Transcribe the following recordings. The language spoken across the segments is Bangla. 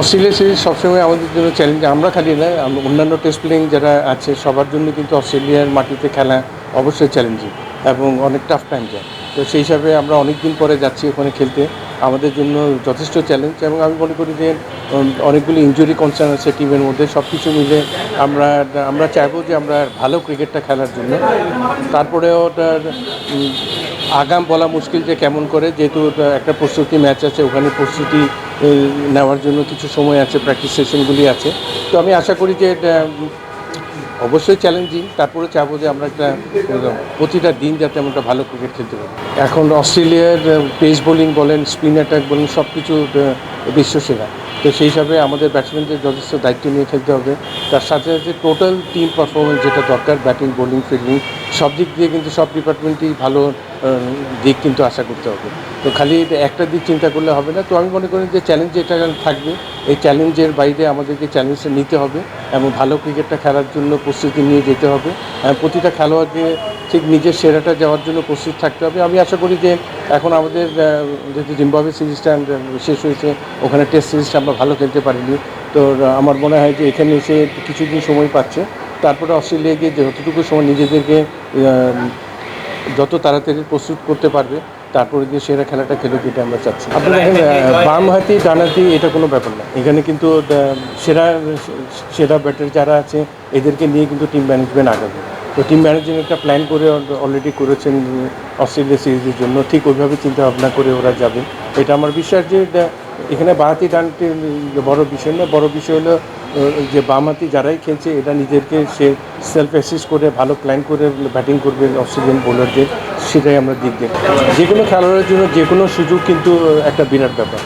অস্ট্রেলিয়া সিরিজ সবসময় আমাদের জন্য চ্যালেঞ্জ। আমরা খালি না, অন্যান্য টেস্ট প্লেয়িং যারা আছে সবার জন্য কিন্তু অস্ট্রেলিয়ার মাটিতে খেলা অবশ্যই চ্যালেঞ্জিং এবং অনেক টাফ টাইম যায়। তো সেই হিসাবে আমরা অনেক দিন পরে যাচ্ছি ওখানে খেলতে, আমাদের জন্য যথেষ্ট চ্যালেঞ্জ। এবং আমি মনে করি যে অনেকগুলি ইনজুরি কনসার্ন আছে টিমের মধ্যে, সব কিছু মিলে আমরা চাইবো যে আমরা ভালো ক্রিকেটটা খেলার জন্য। তারপরেও ওটার আগাম বলা মুশকিল যে কেমন করে, যেহেতু একটা প্রস্তুতি ম্যাচ আছে, ওখানে প্রস্তুতি নেওয়ার জন্য কিছু সময় আছে, প্র্যাকটিস সেশনগুলি আছে। তো আমি আশা করি যে অবশ্যই চ্যালেঞ্জিং, তারপরে চাইবো যে আমরা একটা প্রতিটা দিন যাতে আমরা একটা ভালো ক্রিকেট খেলতে পারি। এখন অস্ট্রেলিয়ার পেস বোলিং বলেন, স্পিন অ্যাটাক বলেন, সব কিছু বিশ্বসেরা। তো সেই হিসাবে আমাদের ব্যাটসম্যানদের যথেষ্ট দায়িত্ব নিয়ে খেলতে হবে। তার সাথে সাথে টোটাল টিম পারফরমেন্স যেটা দরকার, ব্যাটিং, বোলিং, ফিল্ডিং সব দিক দিয়ে কিন্তু সব ডিপার্টমেন্টেই ভালো দিক কিন্তু আশা করতে হবে। তো খালি একটা দিক চিন্তা করলে হবে না। তো আমি মনে করি যে চ্যালেঞ্জ যেটা থাকবে, এই চ্যালেঞ্জের বাইরে আমাদেরকে চ্যালেঞ্জটা নিতে হবে এবং ভালো ক্রিকেটটা খেলার জন্য প্রস্তুতি নিয়ে যেতে হবে। প্রতিটা খেলোয়াড়কে ঠিক নিজের সেরাটা যাওয়ার জন্য প্রস্তুত থাকতে হবে। আমি আশা করি যে এখন আমাদের যেহেতু জিম্বাবুয়ে সিরিজটা শেষ হয়েছে, ওখানে টেস্ট সিরিজটা আমরা ভালো খেলতে পারিনি। তো আমার মনে হয় যে এখানে এসে কিছুদিন সময় পাচ্ছে, তারপরে অস্ট্রেলিয়া গিয়ে যতটুকু সময় নিজেদেরকে যত তাড়াতাড়ি প্রস্তুত করতে পারবে, তারপরে গিয়ে সেরা খেলাটা খেলুক, এটা আমরা চাচ্ছি। আপনি দেখেন, বাম হাতি ডান হাতি এটা কোনো ব্যাপার না। এখানে কিন্তু সেরা ব্যাটার যারা আছে এদেরকে নিয়ে কিন্তু টিম ম্যানেজমেন্ট আগাবে। তো টিম ম্যানেজমেন্ট একটা প্ল্যান করে অলরেডি করেছেন অস্ট্রেলিয়া সিরিজের জন্য, ঠিক ওইভাবে চিন্তা ভাবনা করে ওরা যাবে। এটা আমার বিশ্বাস যে এখানে বাঁহাতি ডানহাতি বড় বিষয় না, বড় বিষয় হলো যে বামহাতি যারাই খেলছে এটা নিজেদেরকে সে সেলফ অ্যাসিস্ট করে ভালো প্ল্যান করে ব্যাটিং করবে অস্ট্রেলিয়ান বোলারদের, সেটাই আমরা দিক দেখি। যে কোনো খেলোয়াড়ের জন্য যে কোনো সুযোগ কিন্তু একটা বিরাট ব্যাপার।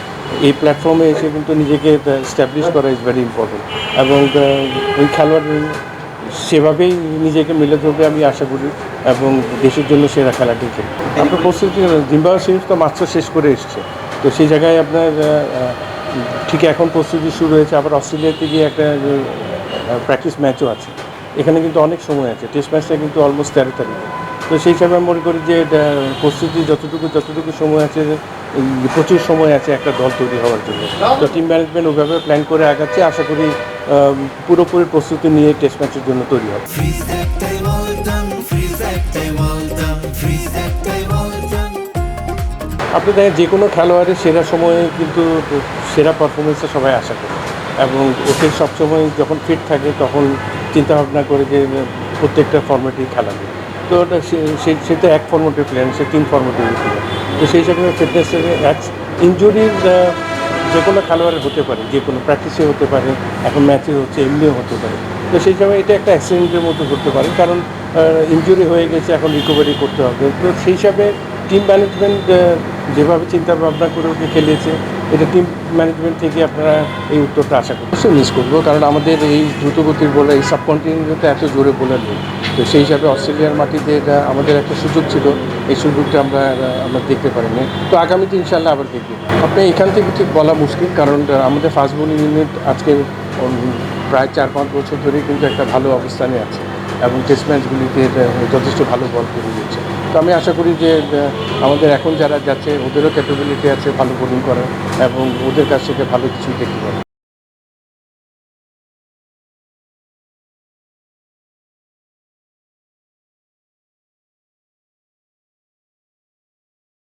এই প্ল্যাটফর্মে এসে কিন্তু নিজেকে এস্টাবলিশ করা ইজ ভেরি ইম্পর্টেন্ট এবং ওই খেলোয়াড় সেভাবেই নিজেকে মেলে ধরবে আমি আশা করি এবং দেশের জন্য সেরা খেলাটি খেলবে। আপনার প্রস্তুতি জিম্বাবুয়ে সিরিজ তো মাত্র শেষ করে এসছে, তো সেই জায়গায় আপনার ঠিক এখন প্রস্তুতি শুরু হয়েছে। আবার অস্ট্রেলিয়াতে গিয়ে একটা প্র্যাকটিস ম্যাচও আছে, এখানে কিন্তু অনেক সময় আছে। টেস্ট ম্যাচটা কিন্তু অলমোস্ট 13 তারিখে। তো সেই হিসাবে আমি মনে করি যে প্রস্তুতি যতটুকু সময় আছে, প্রচুর সময় আছে একটা দল তৈরি হওয়ার জন্য। তো টিম ম্যানেজমেন্ট ওইভাবে প্ল্যান করে আগাচ্ছে, আশা করি পুরোপুরি প্রস্তুতি নিয়ে টেস্ট ম্যাচের জন্য তৈরি হবে। আপনি দেখেন, যে কোনো খেলোয়াড়ের সেরা সময়ে কিন্তু সেরা পারফরমেন্সটা সবাই আশা করে এবং ওকে সবসময় যখন ফিট থাকে তখন চিন্তাভাবনা করে যে প্রত্যেকটা ফর্মেটেই খেলাবে। তো ওটা সে তো এক ফর্মেটের প্লেয়ার, সে 3 ফর্মেটের প্লেয়ার। তো সেই হিসাবে ফিটনেসের ইনজুরির যে কোনো খেলোয়াড়ের হতে পারে, যে কোনো প্র্যাকটিসে হতে পারে, এখন ম্যাচে হচ্ছে, এমনিও হতে পারে। তো সেই সময় এটা একটা অ্যাক্সিডেন্টের মতো হতে পারে, কারণ ইনজুরি হয়ে গেছে, এখন রিকভারি করতে হবে। তো সেই হিসাবে টিম ম্যানেজমেন্ট যেভাবে চিন্তা ভাবনা করে ওকে খেলিয়েছে, এটা টিম ম্যানেজমেন্ট থেকে আপনারা এই উত্তরটা আশা করি। অবশ্যই মিস করবো, কারণ আমাদের এই দ্রুতগতির বোলার, এই সাবকন্টিনেন্টে এত জোরে বোলার নেই। তো সেই হিসাবে অস্ট্রেলিয়ার মাটিতে এটা আমাদের একটা সুযোগ ছিল, এই সুযোগটা আমরা দেখতে পারিনি। তো আগামীতে ইনশাল্লাহ আবার দেখব। আপনি এখান থেকে ঠিক বলা মুশকিল, কারণ আমাদের ফাস্ট বোলিং ইউনিট আজকে প্রায় 4-5 বছর ধরেই কিন্তু একটা ভালো অবস্থানে আছে এবং টেস্ট ম্যাচগুলিতে যথেষ্ট ভালো বল করে দিচ্ছে। তো আমি আশা করি যে আমাদের এখন যারা যাচ্ছে ওদেরও ক্যাপাবিলিটি আছে ভালো বোলিং করার এবং ওদের কাছ থেকে ভালো কিছু দেখতে পাবো।